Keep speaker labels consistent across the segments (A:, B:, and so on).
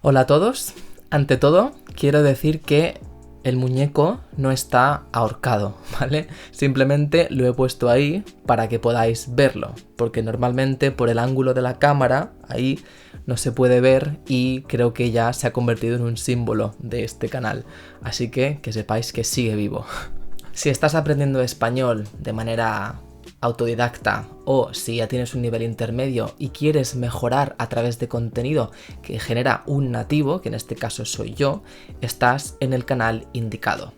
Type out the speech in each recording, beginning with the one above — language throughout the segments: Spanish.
A: Hola a todos. Ante todo, quiero decir que el muñeco no está ahorcado, ¿vale? Simplemente lo he puesto ahí para que podáis verlo, porque normalmente por el ángulo de la cámara ahí no se puede ver y creo que ya se ha convertido en un símbolo de este canal. Así que sepáis que sigue vivo. Si estás aprendiendo español de manera autodidacta o si ya tienes un nivel intermedio y quieres mejorar a través de contenido que genera un nativo, que en este caso soy yo, estás en el canal indicado.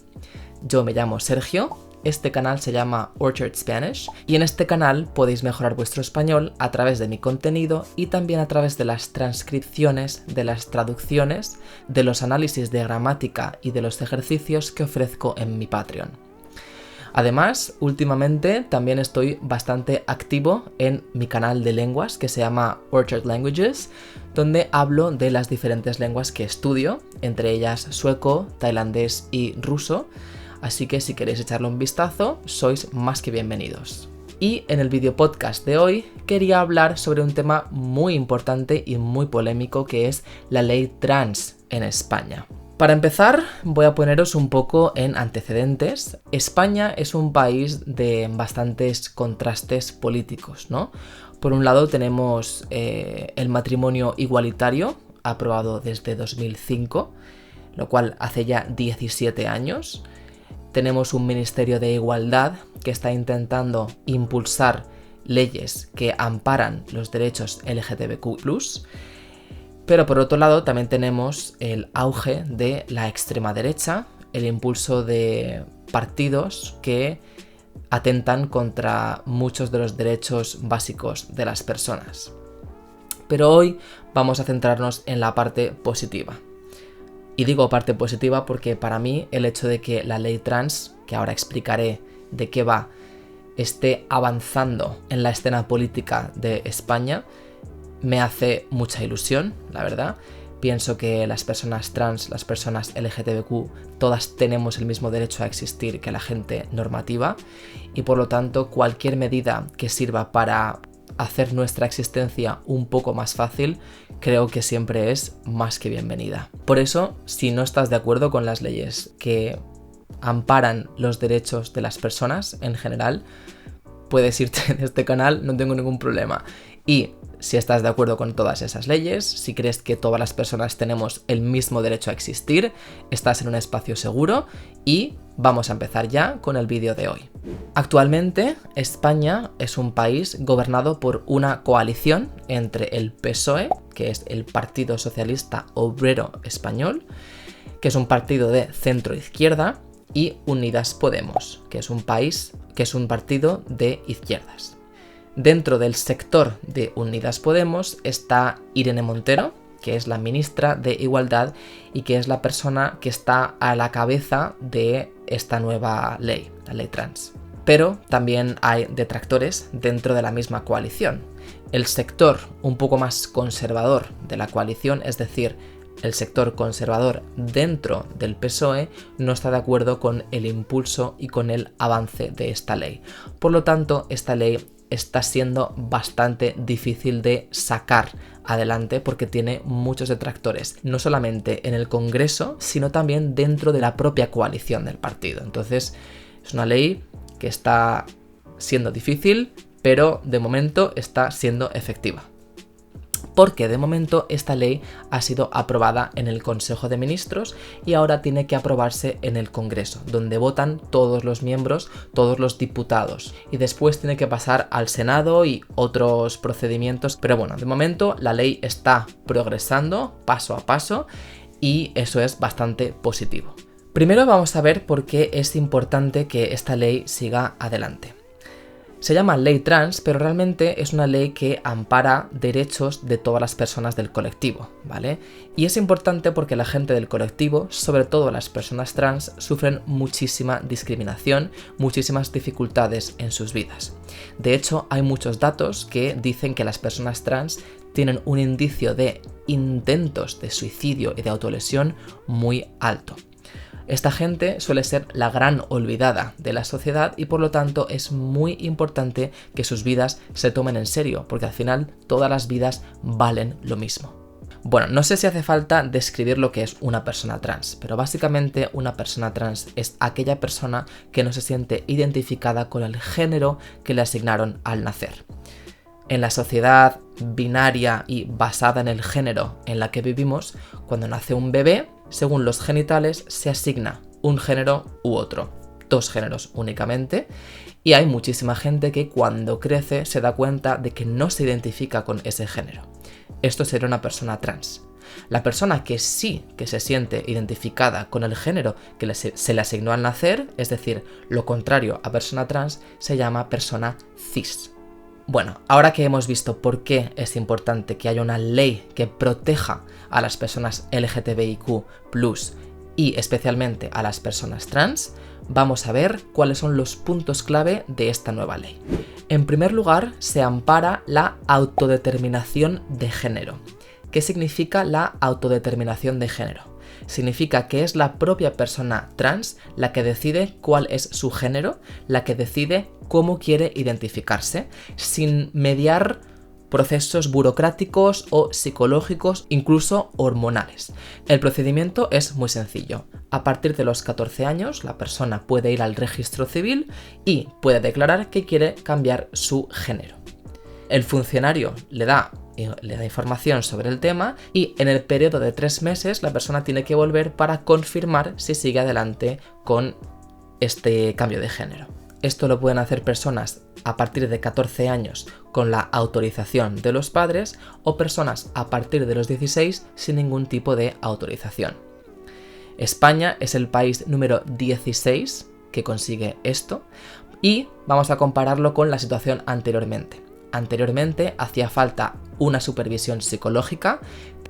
A: Yo me llamo Sergio, este canal se llama Orchard Spanish y en este canal podéis mejorar vuestro español a través de mi contenido y también a través de las transcripciones, de las traducciones, de los análisis de gramática y de los ejercicios que ofrezco en mi Patreon. Además, últimamente también estoy bastante activo en mi canal de lenguas que se llama Orchard Languages, donde hablo de las diferentes lenguas que estudio, entre ellas sueco, tailandés y ruso, así que si queréis echarle un vistazo, sois más que bienvenidos. Y en el video podcast de hoy quería hablar sobre un tema muy importante y muy polémico que es la ley trans en España. Para empezar, voy a poneros un poco en antecedentes. España es un país de bastantes contrastes políticos, ¿no? Por un lado tenemos el matrimonio igualitario, aprobado desde 2005, lo cual hace ya 17 años. Tenemos un Ministerio de Igualdad que está intentando impulsar leyes que amparan los derechos LGTBQ+. Pero por otro lado también tenemos el auge de la extrema derecha, el impulso de partidos que atentan contra muchos de los derechos básicos de las personas. Pero hoy vamos a centrarnos en la parte positiva. Y digo parte positiva porque para mí el hecho de que la ley trans, que ahora explicaré de qué va, esté avanzando en la escena política de España, me hace mucha ilusión, la verdad. Pienso que las personas trans, las personas LGTBQ, todas tenemos el mismo derecho a existir que la gente normativa y por lo tanto cualquier medida que sirva para hacer nuestra existencia un poco más fácil, creo que siempre es más que bienvenida. Por eso, si no estás de acuerdo con las leyes que amparan los derechos de las personas en general, puedes irte de este canal, no tengo ningún problema. Y si estás de acuerdo con todas esas leyes, si crees que todas las personas tenemos el mismo derecho a existir, estás en un espacio seguro y vamos a empezar ya con el vídeo de hoy. Actualmente, España es un país gobernado por una coalición entre el PSOE, que es el Partido Socialista Obrero Español, que es un partido de centro-izquierda, y Unidas Podemos, que es un partido de izquierdas. Dentro del sector de Unidas Podemos está Irene Montero, que es la ministra de Igualdad y que es la persona que está a la cabeza de esta nueva ley, la ley trans. Pero también hay detractores dentro de la misma coalición. El sector un poco más conservador de la coalición, es decir, el sector conservador dentro del PSOE, no está de acuerdo con el impulso y con el avance de esta ley. Por lo tanto, esta ley está siendo bastante difícil de sacar adelante porque tiene muchos detractores, no solamente en el Congreso, sino también dentro de la propia coalición del partido. Entonces, es una ley que está siendo difícil, pero de momento está siendo efectiva. Porque de momento esta ley ha sido aprobada en el Consejo de Ministros y ahora tiene que aprobarse en el Congreso, donde votan todos los miembros, todos los diputados. Y después tiene que pasar al Senado y otros procedimientos. Pero bueno, de momento la ley está progresando paso a paso y eso es bastante positivo. Primero vamos a ver por qué es importante que esta ley siga adelante. Se llama ley trans, pero realmente es una ley que ampara derechos de todas las personas del colectivo, ¿vale? Y es importante porque la gente del colectivo, sobre todo las personas trans, sufren muchísima discriminación, muchísimas dificultades en sus vidas. De hecho, hay muchos datos que dicen que las personas trans tienen un indicio de intentos de suicidio y de autolesión muy alto. Esta gente suele ser la gran olvidada de la sociedad y por lo tanto es muy importante que sus vidas se tomen en serio, porque al final todas las vidas valen lo mismo. Bueno, no sé si hace falta describir lo que es una persona trans, pero básicamente una persona trans es aquella persona que no se siente identificada con el género que le asignaron al nacer. En la sociedad binaria y basada en el género en la que vivimos, cuando nace un bebé, según los genitales se asigna un género u otro, 2 géneros únicamente, y hay muchísima gente que cuando crece se da cuenta de que no se identifica con ese género. Esto sería una persona trans. La persona que sí que se siente identificada con el género que se le asignó al nacer, es decir, lo contrario a persona trans, se llama persona cis. Bueno, ahora que hemos visto por qué es importante que haya una ley que proteja a las personas LGTBIQ+, y especialmente a las personas trans, vamos a ver cuáles son los puntos clave de esta nueva ley. En primer lugar, se ampara la autodeterminación de género. ¿Qué significa la autodeterminación de género? Significa que es la propia persona trans la que decide cuál es su género, la que decide cómo quiere identificarse, sin mediar procesos burocráticos o psicológicos, incluso hormonales. El procedimiento es muy sencillo. A partir de los 14 años, la persona puede ir al registro civil y puede declarar que quiere cambiar su género. El funcionario le da información sobre el tema y en el periodo de 3 meses la persona tiene que volver para confirmar si sigue adelante con este cambio de género. Esto lo pueden hacer personas a partir de 14 años con la autorización de los padres o personas a partir de los 16 sin ningún tipo de autorización. España es el país número 16 que consigue esto y vamos a compararlo con la situación anteriormente. Anteriormente hacía falta una supervisión psicológica,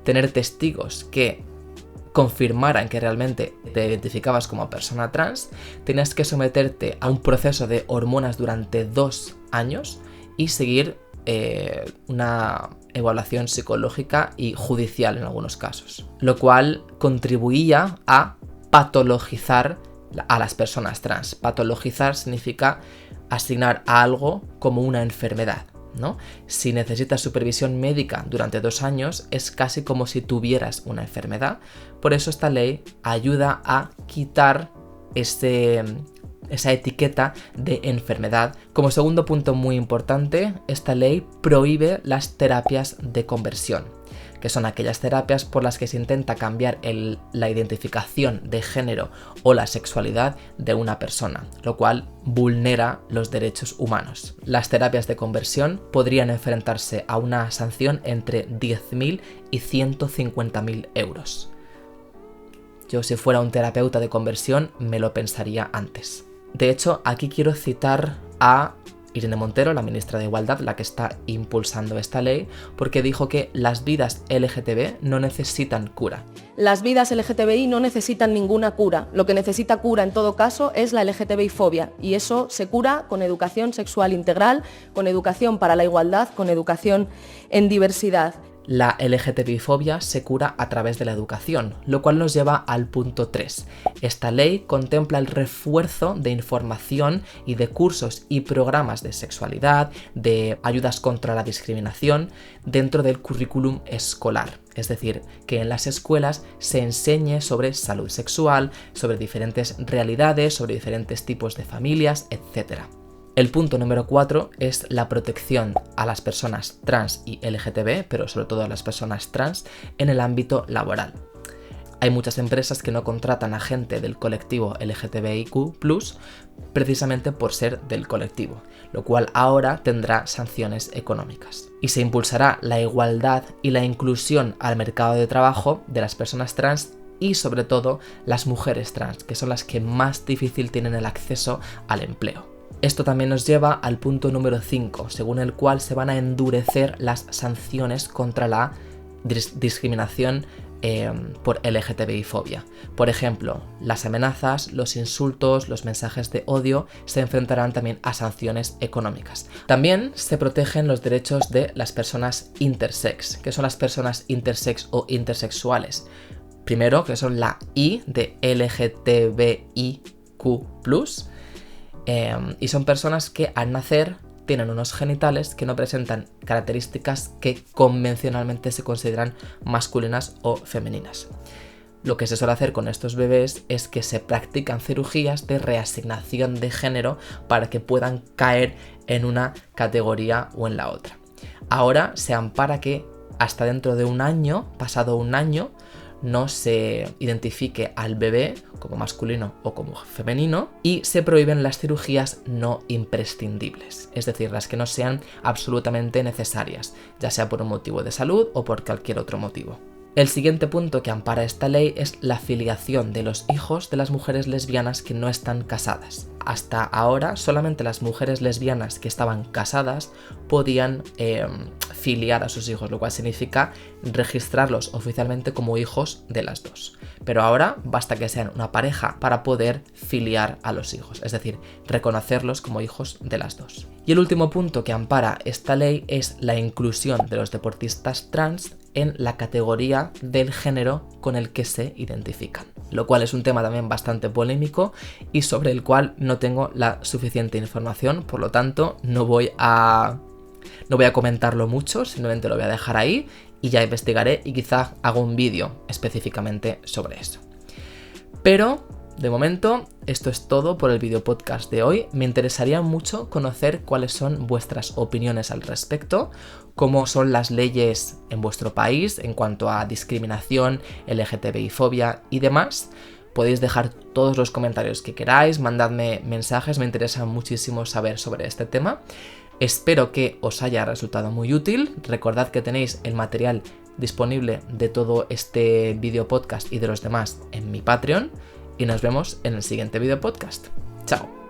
A: tener testigos que confirmaran que realmente te identificabas como persona trans, tenías que someterte a un proceso de hormonas durante 2 años y seguir una evaluación psicológica y judicial en algunos casos, lo cual contribuía a patologizar a las personas trans. Patologizar significa asignar a algo como una enfermedad, ¿no? Si necesitas supervisión médica durante 2 años, es casi como si tuvieras una enfermedad. Por eso esta ley ayuda a quitar esa etiqueta de enfermedad. Como segundo punto muy importante, esta ley prohíbe las terapias de conversión, que son aquellas terapias por las que se intenta cambiar la identificación de género o la sexualidad de una persona, lo cual vulnera los derechos humanos. Las terapias de conversión podrían enfrentarse a una sanción entre 10.000 y 150.000 euros. Yo, si fuera un terapeuta de conversión, me lo pensaría antes. De hecho, aquí quiero citar a Irene Montero, la ministra de Igualdad, la que está impulsando esta ley, porque dijo que las vidas LGTB no necesitan cura.
B: Las vidas LGTBI no necesitan ninguna cura. Lo que necesita cura en todo caso es la LGTBI-fobia, y eso se cura con educación sexual integral, con educación para la igualdad, con educación en diversidad.
A: La LGTBI-fobia se cura a través de la educación, lo cual nos lleva al punto 3. Esta ley contempla el refuerzo de información y de cursos y programas de sexualidad, de ayudas contra la discriminación dentro del currículum escolar. Es decir, que en las escuelas se enseñe sobre salud sexual, sobre diferentes realidades, sobre diferentes tipos de familias, etc. El punto número 4 es la protección a las personas trans y LGTB, pero sobre todo a las personas trans, en el ámbito laboral. Hay muchas empresas que no contratan a gente del colectivo LGTBIQ+, precisamente por ser del colectivo, lo cual ahora tendrá sanciones económicas. Y se impulsará la igualdad y la inclusión al mercado de trabajo de las personas trans y sobre todo las mujeres trans, que son las que más difícil tienen el acceso al empleo. Esto también nos lleva al punto número 5, según el cual se van a endurecer las sanciones contra la discriminación por LGTBI-fobia. Por ejemplo, las amenazas, los insultos, los mensajes de odio se enfrentarán también a sanciones económicas. También se protegen los derechos de las personas intersex, que son las personas intersex o intersexuales. Primero, que son la I de LGTBIQ+, y son personas que al nacer tienen unos genitales que no presentan características que convencionalmente se consideran masculinas o femeninas. Lo que se suele hacer con estos bebés es que se practican cirugías de reasignación de género para que puedan caer en una categoría o en la otra. Ahora se ampara que hasta dentro de un año, pasado un año, no se identifique al bebé como masculino o como femenino y se prohíben las cirugías no imprescindibles, es decir, las que no sean absolutamente necesarias, ya sea por un motivo de salud o por cualquier otro motivo. El siguiente punto que ampara esta ley es la filiación de los hijos de las mujeres lesbianas que no están casadas. Hasta ahora, solamente las mujeres lesbianas que estaban casadas podían filiar a sus hijos, lo cual significa registrarlos oficialmente como hijos de las dos. Pero ahora basta que sean una pareja para poder filiar a los hijos, es decir, reconocerlos como hijos de las dos. Y el último punto que ampara esta ley es la inclusión de los deportistas trans en la categoría del género con el que se identifican, lo cual es un tema también bastante polémico y sobre el cual no tengo la suficiente información, por lo tanto no voy a comentarlo mucho, simplemente lo voy a dejar ahí y ya investigaré y quizá hago un vídeo específicamente sobre eso. Pero de momento, esto es todo por el video podcast de hoy. Me interesaría mucho conocer cuáles son vuestras opiniones al respecto, cómo son las leyes en vuestro país en cuanto a discriminación, LGTBI-fobia y demás. Podéis dejar todos los comentarios que queráis, mandadme mensajes, me interesa muchísimo saber sobre este tema. Espero que os haya resultado muy útil. Recordad que tenéis el material disponible de todo este video podcast y de los demás en mi Patreon. Y nos vemos en el siguiente video podcast. ¡Chao!